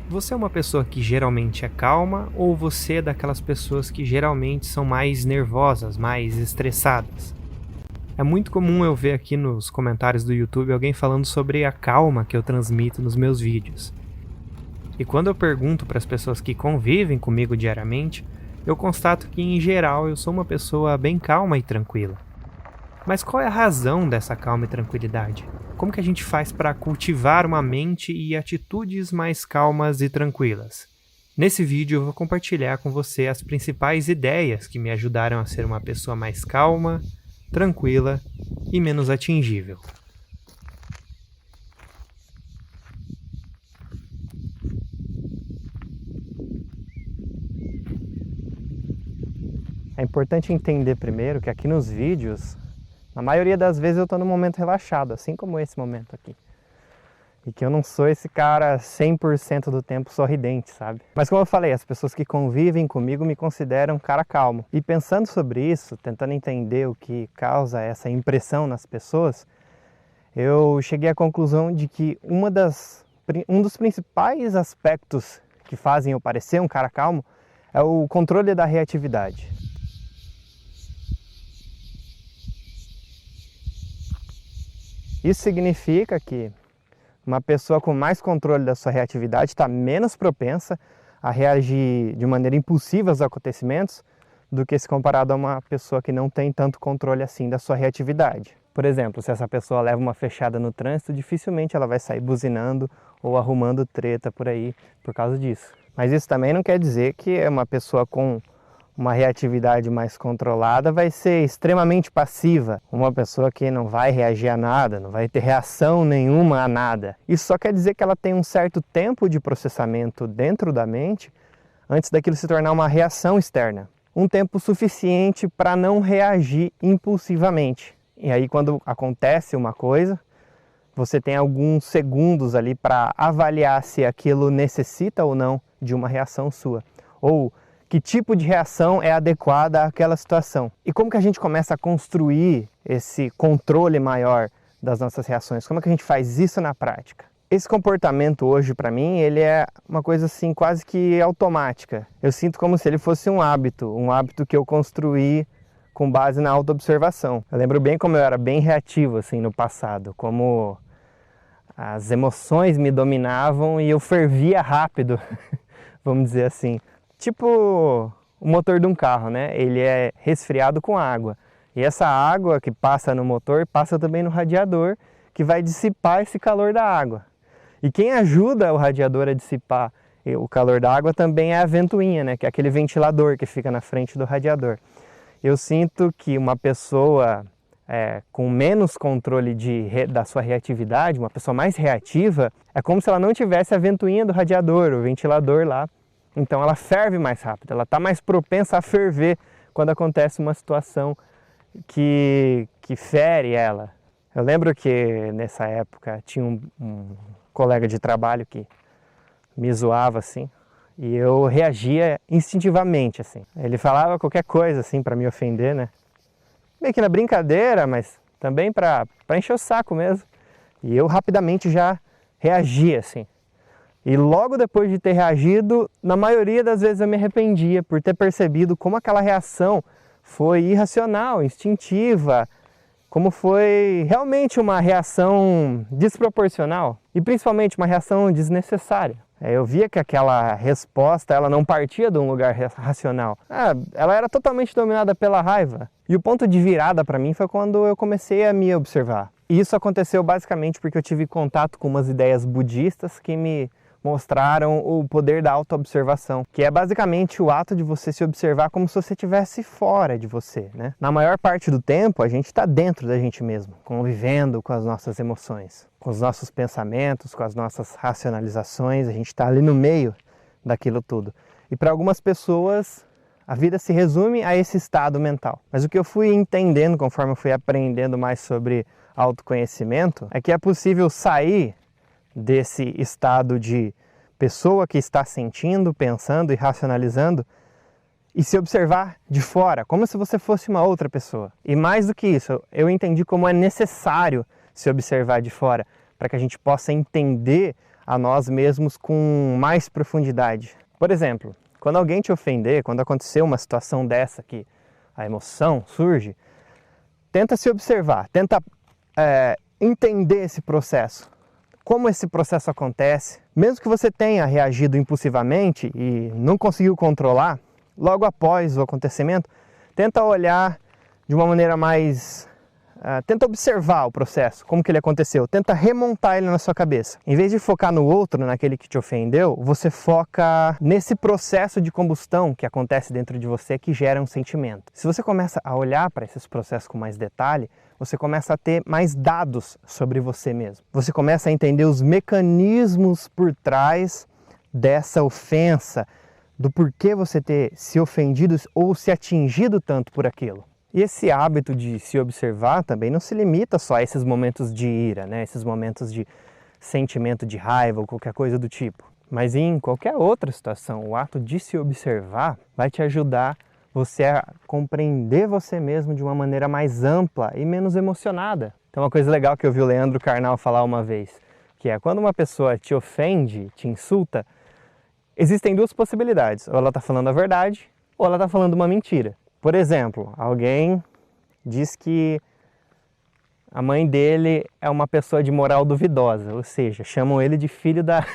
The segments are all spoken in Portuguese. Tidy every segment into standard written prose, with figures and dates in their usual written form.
Você é uma pessoa que geralmente é calma ou você é daquelas pessoas que geralmente são mais nervosas, mais estressadas? É muito comum eu ver aqui nos comentários do YouTube alguém falando sobre a calma que eu transmito nos meus vídeos. E quando eu pergunto para as pessoas que convivem comigo diariamente, eu constato que em geral eu sou uma pessoa bem calma e tranquila. Mas qual é a razão dessa calma e tranquilidade? Como que a gente faz para cultivar uma mente e atitudes mais calmas e tranquilas? Nesse vídeo eu vou compartilhar com você as principais ideias que me ajudaram a ser uma pessoa mais calma, tranquila e menos atingível. É importante entender primeiro que aqui nos vídeos, na maioria das vezes eu estou num momento relaxado, assim como esse momento aqui. E que eu não sou esse cara 100% do tempo sorridente, sabe? Mas como eu falei, as pessoas que convivem comigo me consideram um cara calmo. E pensando sobre isso, tentando entender o que causa essa impressão nas pessoas, eu cheguei à conclusão de que um dos principais aspectos que fazem eu parecer um cara calmo é o controle da reatividade. Isso significa que uma pessoa com mais controle da sua reatividade está menos propensa a reagir de maneira impulsiva aos acontecimentos do que se comparado a uma pessoa que não tem tanto controle assim da sua reatividade. Por exemplo, se essa pessoa leva uma fechada no trânsito, dificilmente ela vai sair buzinando ou arrumando treta por aí por causa disso. Mas isso também não quer dizer que uma pessoa com uma reatividade mais controlada vai ser extremamente passiva. Uma pessoa que não vai reagir a nada, não vai ter reação nenhuma a nada. Isso só quer dizer que ela tem um certo tempo de processamento dentro da mente antes daquilo se tornar uma reação externa. Um tempo suficiente para não reagir impulsivamente. E aí quando acontece uma coisa, você tem alguns segundos ali para avaliar se aquilo necessita ou não de uma reação sua. Ou que tipo de reação é adequada àquela situação. E como que a gente começa a construir esse controle maior das nossas reações? Como é que a gente faz isso na prática? Esse comportamento hoje para mim, ele é uma coisa assim quase que automática. Eu sinto como se ele fosse um hábito que eu construí com base na autoobservação. Eu lembro bem como eu era bem reativo assim no passado, como as emoções me dominavam e eu fervia rápido, vamos dizer assim. Tipo o motor de um carro, né? Ele é resfriado com água. E essa água que passa no motor passa também no radiador, que vai dissipar esse calor da água. E quem ajuda o radiador a dissipar o calor da água também é a ventoinha, né? Que é aquele ventilador que fica na frente do radiador. Eu sinto que uma pessoa com menos controle da sua reatividade, uma pessoa mais reativa, é como se ela não tivesse a ventoinha do radiador, o ventilador lá. Então ela ferve mais rápido, ela está mais propensa a ferver quando acontece uma situação que fere ela. Eu lembro que nessa época tinha um colega de trabalho que me zoava assim, e eu reagia instintivamente assim. Ele falava qualquer coisa assim para me ofender, né? Meio que na brincadeira, mas também para encher o saco mesmo. E eu rapidamente já reagia assim. E logo depois de ter reagido, na maioria das vezes eu me arrependia por ter percebido como aquela reação foi irracional, instintiva, como foi realmente uma reação desproporcional e principalmente uma reação desnecessária. Eu via que aquela resposta ela não partia de um lugar racional. Ela era totalmente dominada pela raiva. E o ponto de virada para mim foi quando eu comecei a me observar. E isso aconteceu basicamente porque eu tive contato com umas ideias budistas que me mostraram o poder da autoobservação, que é basicamente o ato de você se observar como se você estivesse fora de você, né? Na maior parte do tempo, a gente está dentro da gente mesmo, convivendo com as nossas emoções, com os nossos pensamentos, com as nossas racionalizações, a gente está ali no meio daquilo tudo. E para algumas pessoas, a vida se resume a esse estado mental. Mas o que eu fui entendendo conforme eu fui aprendendo mais sobre autoconhecimento é que é possível sair desse estado de pessoa que está sentindo, pensando e racionalizando e se observar de fora, como se você fosse uma outra pessoa. E mais do que isso, eu entendi como é necessário se observar de fora para que a gente possa entender a nós mesmos com mais profundidade. Por exemplo, quando alguém te ofender, quando acontecer uma situação dessa que a emoção surge, tenta se observar, tenta entender esse processo, como esse processo acontece. Mesmo que você tenha reagido impulsivamente e não conseguiu controlar, logo após o acontecimento, tenta olhar de uma maneira mais... tenta observar o processo, como que ele aconteceu, tenta remontar ele na sua cabeça. Em vez de focar no outro, naquele que te ofendeu, você foca nesse processo de combustão que acontece dentro de você que gera um sentimento. Se você começa a olhar para esses processos com mais detalhe, você começa a ter mais dados sobre você mesmo. Você começa a entender os mecanismos por trás dessa ofensa, do porquê você ter se ofendido ou se atingido tanto por aquilo. E esse hábito de se observar também não se limita só a esses momentos de ira, né? Esses momentos de sentimento de raiva ou qualquer coisa do tipo. Mas em qualquer outra situação, o ato de se observar vai te ajudar você a compreender você mesmo de uma maneira mais ampla e menos emocionada. Então uma coisa legal que eu vi o Leandro Carnal falar uma vez, que é quando uma pessoa te ofende, te insulta, existem duas possibilidades. Ou ela está falando a verdade, ou ela está falando uma mentira. Por exemplo, alguém diz que a mãe dele é uma pessoa de moral duvidosa, ou seja, chamam ele de filho da...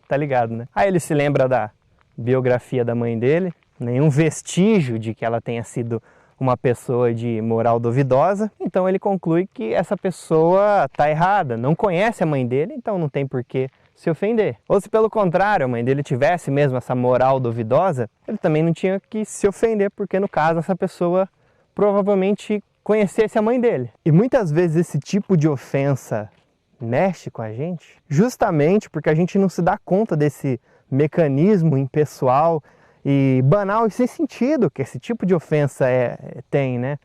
tá ligado, né? Aí ele se lembra da biografia da mãe dele, nenhum vestígio de que ela tenha sido uma pessoa de moral duvidosa, então ele conclui que essa pessoa tá errada, não conhece a mãe dele, então não tem por que se ofender. Ou se pelo contrário, a mãe dele tivesse mesmo essa moral duvidosa, ele também não tinha que se ofender, porque no caso essa pessoa provavelmente conhecesse a mãe dele. E muitas vezes esse tipo de ofensa mexe com a gente, justamente porque a gente não se dá conta desse mecanismo impessoal e banal e sem sentido que esse tipo de ofensa tem, né?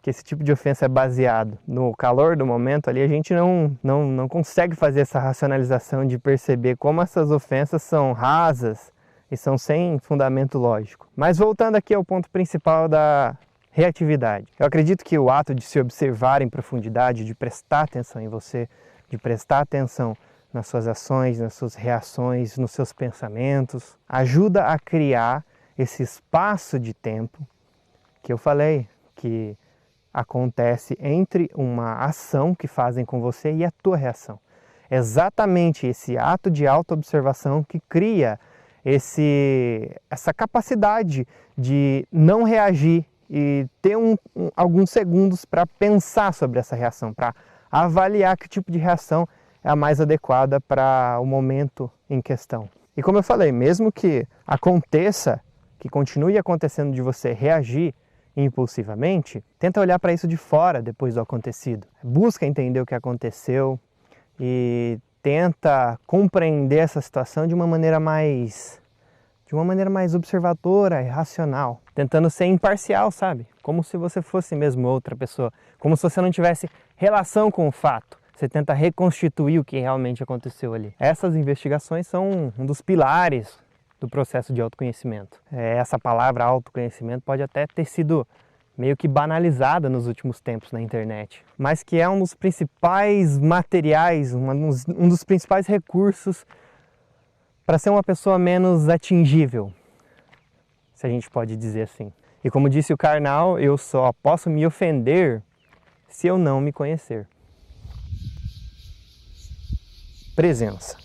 Que esse tipo de ofensa é baseado. No calor do momento ali, a gente não consegue fazer essa racionalização de perceber como essas ofensas são rasas e são sem fundamento lógico. Mas voltando aqui ao ponto principal da reatividade. Eu acredito que o ato de se observar em profundidade, de prestar atenção em você, de prestar atenção nas suas ações, nas suas reações, nos seus pensamentos, ajuda a criar esse espaço de tempo que eu falei, que acontece entre uma ação que fazem com você e a tua reação. É exatamente esse ato de autoobservação que cria essa capacidade de não reagir e ter alguns segundos para pensar sobre essa reação, para avaliar que tipo de reação é a mais adequada para o momento em questão. E como eu falei, mesmo que aconteça, que continue acontecendo de você reagir impulsivamente, tenta olhar para isso de fora depois do acontecido. Busca entender o que aconteceu e tenta compreender essa situação de uma maneira mais observadora e racional, tentando ser imparcial, sabe? Como se você fosse mesmo outra pessoa, como se você não tivesse relação com o fato. Você tenta reconstituir o que realmente aconteceu ali. Essas investigações são um dos pilares do processo de autoconhecimento. Essa palavra autoconhecimento pode até ter sido meio que banalizada nos últimos tempos na internet, mas que é um dos principais materiais, um dos principais recursos para ser uma pessoa menos atingível, se a gente pode dizer assim. E como disse o Karnal, eu só posso me ofender se eu não me conhecer. Presença.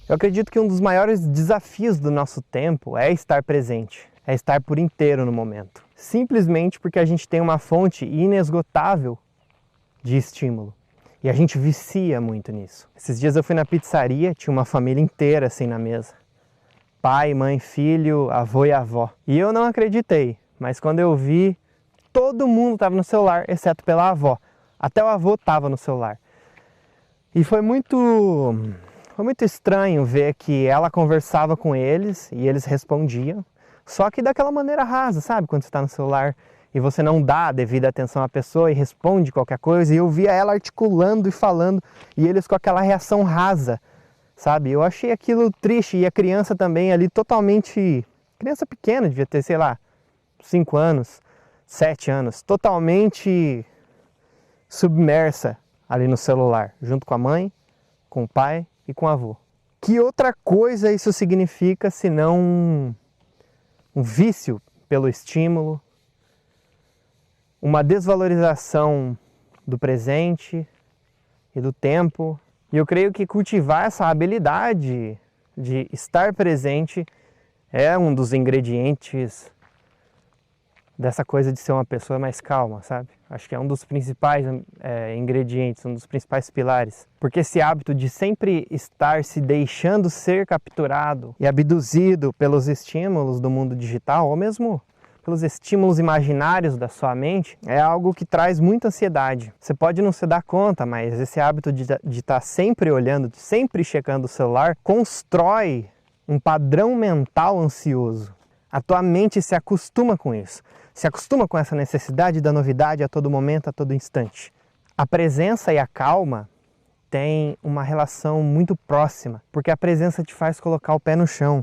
Eu acredito que um dos maiores desafios do nosso tempo é estar presente, é estar por inteiro no momento. Simplesmente porque a gente tem uma fonte inesgotável de estímulo. E a gente vicia muito nisso. Esses dias eu fui na pizzaria, tinha uma família inteira assim na mesa. Pai, mãe, filho, avô e avó. E eu não acreditei, mas quando eu vi, todo mundo estava no celular, exceto pela avó. Até o avô estava no celular. E foi muito estranho ver que ela conversava com eles e eles respondiam. Só que daquela maneira rasa, sabe? Quando você está no celular e você não dá a devida atenção à pessoa e responde qualquer coisa. E eu via ela articulando e falando e eles com aquela reação rasa, sabe? Eu achei aquilo triste e a criança também ali totalmente... Criança pequena, devia ter, sei lá, 5 anos, 7 anos. Totalmente submersa ali no celular, junto com a mãe, com o pai e com o avô. Que outra coisa isso significa senão um vício pelo estímulo, uma desvalorização do presente e do tempo? E eu creio que cultivar essa habilidade de estar presente é um dos ingredientes dessa coisa de ser uma pessoa mais calma, sabe? Acho que é um dos principais ingredientes, um dos principais pilares. Porque esse hábito de sempre estar se deixando ser capturado e abduzido pelos estímulos do mundo digital, ou mesmo pelos estímulos imaginários da sua mente, é algo que traz muita ansiedade. Você pode não se dar conta, mas esse hábito de estar sempre olhando, sempre checando o celular, constrói um padrão mental ansioso. A tua mente se acostuma com isso, se acostuma com essa necessidade da novidade a todo momento, a todo instante. A presença e a calma têm uma relação muito próxima, porque a presença te faz colocar o pé no chão.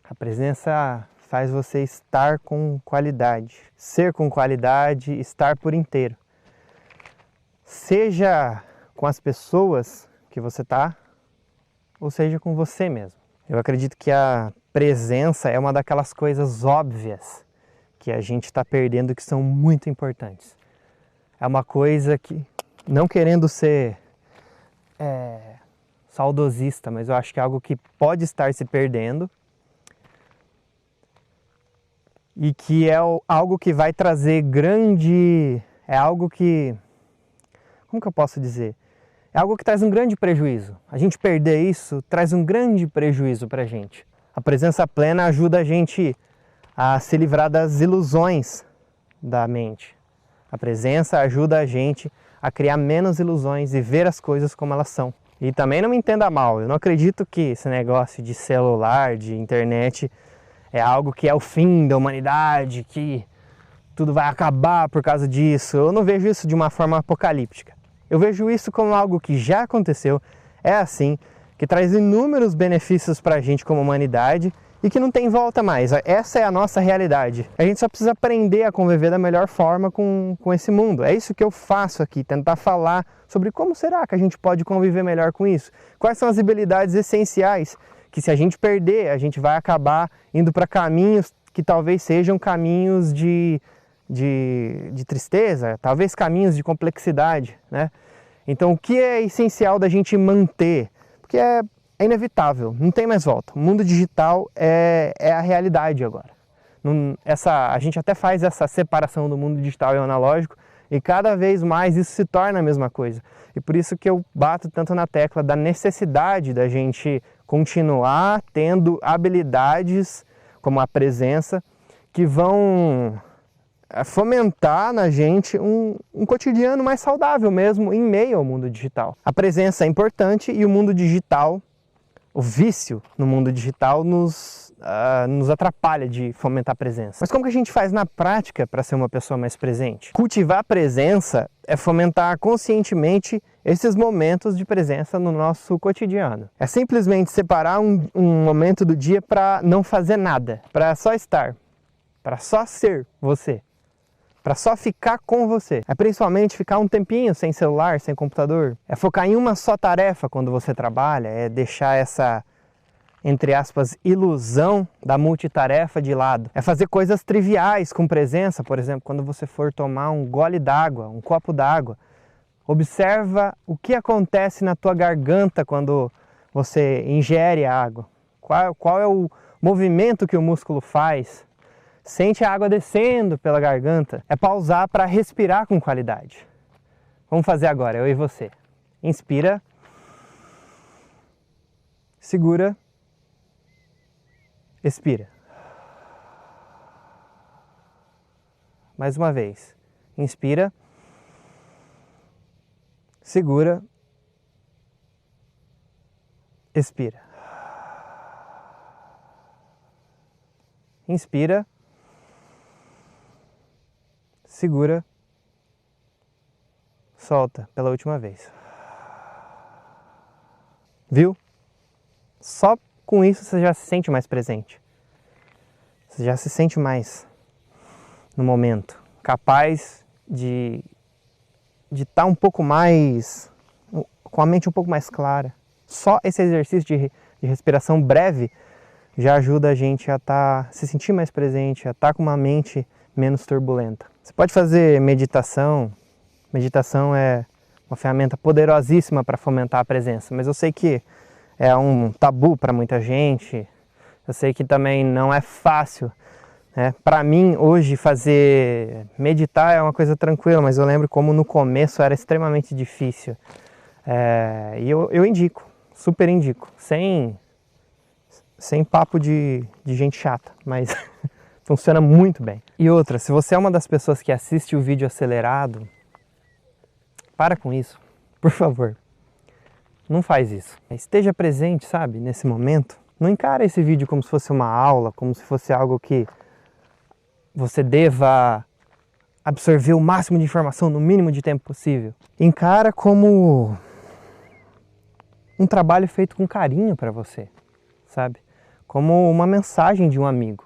A presença faz você estar com qualidade, ser com qualidade, estar por inteiro. Seja com as pessoas que você está, ou seja com você mesmo. Eu acredito que a presença é uma daquelas coisas óbvias que a gente está perdendo, que são muito importantes. É uma coisa que, não querendo ser saudosista, mas eu acho que é algo que pode estar se perdendo e que é algo que vai trazer é algo que, como que eu posso dizer? É algo que traz um grande prejuízo. A gente perder isso traz um grande prejuízo para a gente. A presença plena ajuda a gente a se livrar das ilusões da mente. A presença ajuda a gente a criar menos ilusões e ver as coisas como elas são. E também não me entenda mal, eu não acredito que esse negócio de celular, de internet, é algo que é o fim da humanidade, que tudo vai acabar por causa disso. Eu não vejo isso de uma forma apocalíptica. Eu vejo isso como algo que já aconteceu, é assim, que traz inúmeros benefícios para a gente como humanidade e que não tem volta mais. Essa é a nossa realidade. A gente só precisa aprender a conviver da melhor forma com esse mundo. É isso que eu faço aqui, tentar falar sobre como será que a gente pode conviver melhor com isso. Quais são as habilidades essenciais que, se a gente perder, a gente vai acabar indo para caminhos que talvez sejam caminhos de tristeza, talvez caminhos de complexidade, né? Então, o que é essencial da gente manter? Porque é inevitável, não tem mais volta. O mundo digital é a realidade agora. A gente até faz essa separação do mundo digital e analógico e cada vez mais isso se torna a mesma coisa. E por isso que eu bato tanto na tecla da necessidade da gente continuar tendo habilidades como a presença que vão fomentar na gente um cotidiano mais saudável mesmo em meio ao mundo digital. A presença é importante e o mundo digital, o vício no mundo digital nos atrapalha de fomentar a presença. Mas como que a gente faz na prática para ser uma pessoa mais presente? Cultivar a presença é fomentar conscientemente esses momentos de presença no nosso cotidiano. É simplesmente separar um momento do dia para não fazer nada, para só estar, para só ser você, para só ficar com você. É principalmente ficar um tempinho sem celular, sem computador. É focar em uma só tarefa quando você trabalha, é deixar essa, entre aspas, ilusão da multitarefa de lado. É fazer coisas triviais com presença, por exemplo, quando você for tomar um gole d'água, um copo d'água. Observa o que acontece na tua garganta quando você ingere a água. Qual é o movimento que o músculo faz? Sente a água descendo pela garganta. É pausar para respirar com qualidade. Vamos fazer agora, eu e você. Inspira. Segura. Expira. Mais uma vez. Inspira. Segura. Expira. Inspira. Segura. Solta pela última vez. Viu? Só com isso você já se sente mais presente. Você já se sente mais no momento, capaz de de estar um pouco mais, com a mente um pouco mais clara. Só esse exercício de respiração breve já ajuda a gente a se sentir mais presente, a estar com uma mente menos turbulenta. Você pode fazer meditação. Meditação é uma ferramenta poderosíssima para fomentar a presença, mas eu sei que é um tabu para muita gente. Eu sei que também não é fácil. Para mim, hoje, meditar é uma coisa tranquila, mas eu lembro como no começo era extremamente difícil. E eu indico, super indico, sem papo de gente chata, mas funciona muito bem. E outra, se você é uma das pessoas que assiste o vídeo acelerado, para com isso, por favor. Não faz isso. Esteja presente, sabe, nesse momento. Não encara esse vídeo como se fosse uma aula, como se fosse algo que você deva absorver o máximo de informação no mínimo de tempo possível. Encara como um trabalho feito com carinho para você, sabe? Como uma mensagem de um amigo.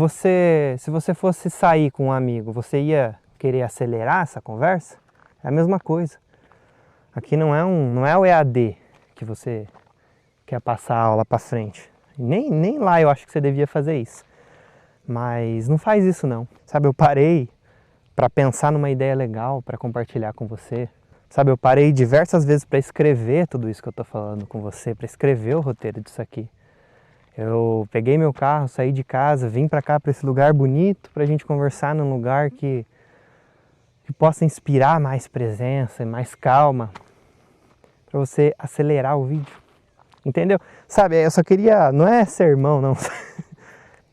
Se você fosse sair com um amigo, você ia querer acelerar essa conversa? É a mesma coisa. Aqui não é o EAD que você quer passar a aula para frente. Nem lá eu acho que você devia fazer isso. Mas não faz isso não. Sabe, eu parei para pensar numa ideia legal para compartilhar com você. Sabe, eu parei diversas vezes para escrever tudo isso que eu estou falando com você, para escrever o roteiro disso aqui. Eu peguei meu carro, saí de casa, vim para cá, para esse lugar bonito, para a gente conversar num lugar que possa inspirar mais presença, mais calma, para você acelerar o vídeo. Entendeu? Sabe, eu só queria, não é sermão não,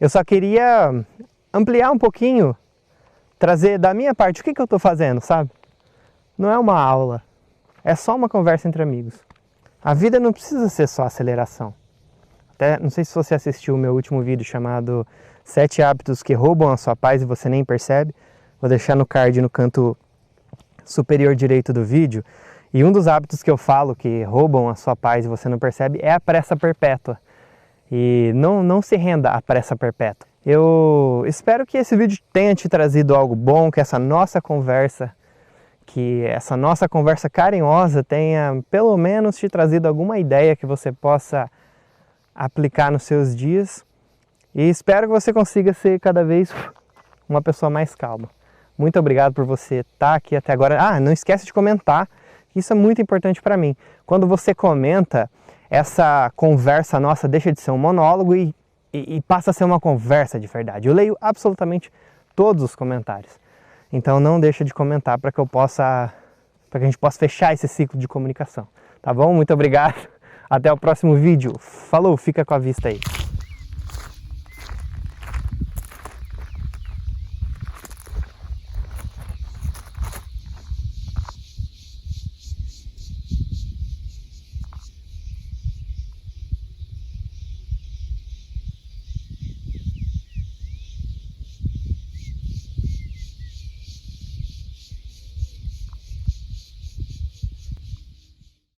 eu só queria ampliar um pouquinho, trazer da minha parte o que eu estou fazendo, sabe? Não é uma aula, é só uma conversa entre amigos. A vida não precisa ser só aceleração. Até, não sei se você assistiu o meu último vídeo chamado 7 hábitos que roubam a sua paz e você nem percebe. Vou deixar no card no canto superior direito do vídeo. E um dos hábitos que eu falo que roubam a sua paz e você não percebe é a pressa perpétua. E não se renda à pressa perpétua. Eu espero que esse vídeo tenha te trazido algo bom, que essa nossa conversa carinhosa tenha pelo menos te trazido alguma ideia que você possa aplicar nos seus dias. E espero que você consiga ser cada vez uma pessoa mais calma. Muito obrigado por você estar aqui até agora. Não esquece de comentar, isso é muito importante para mim. Quando você comenta, essa conversa nossa deixa de ser um monólogo e passa a ser uma conversa de verdade. Eu leio absolutamente todos os comentários. Então não deixa de comentar para que a gente possa fechar esse ciclo de comunicação. Tá bom? Muito obrigado. Até o próximo vídeo. Falou, fica com a vista aí.